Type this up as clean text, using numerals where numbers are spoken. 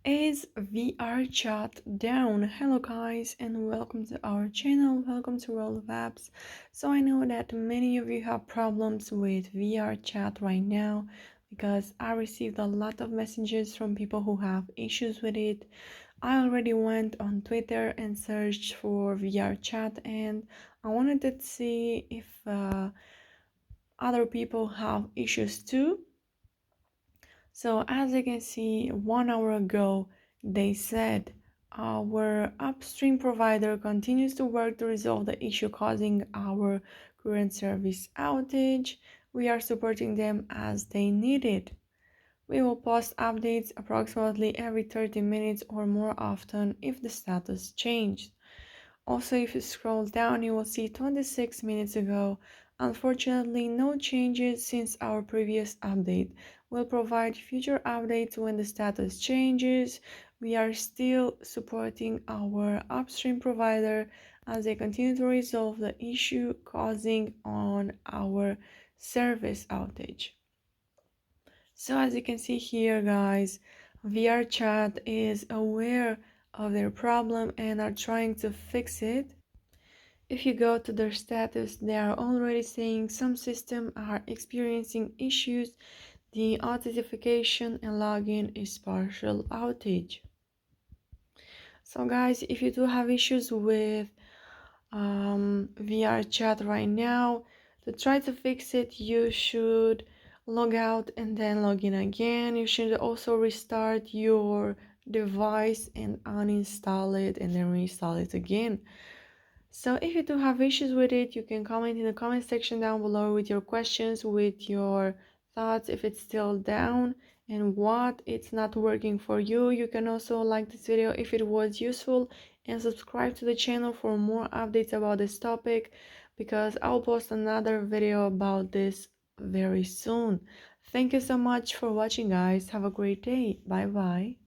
Is VR chat down? Hello guys and welcome to our channel. Welcome to World of Apps. So I know that many of you have problems with VR chat right now because I received a lot of messages from people who have issues with it. I already went on Twitter and searched for VR chat and I wanted to see if other people have issues too. So as you can see, 1 hour ago, they said our upstream provider continues to work to resolve the issue causing our current service outage. We are supporting them as they need it. We will post updates approximately every 30 minutes or more often if the status changed. Also, if you scroll down, you will see 26 minutes ago. Unfortunately, no changes since our previous update. We'll provide future updates when the status changes. We are still supporting our upstream provider as they continue to resolve the issue causing on our service outage. So as you can see here, guys, VRChat is aware of their problem and are trying to fix it. If you go to their status, they are already saying some systems are experiencing issues. The authentication and login is partial outage. So guys, if you do have issues with VR chat right now, to try to fix it, you should log out and then log in again. You should also restart your device and uninstall it and then reinstall it again. So if you do have issues with it, you can comment in the comment section down below with your questions, with your thoughts, if it's still down and what it's not working for you. You can also like this video if it was useful and subscribe to the channel for more updates about this topic, because I'll post another video about this very soon. Thank you so much for watching, guys. Have a great day. Bye bye.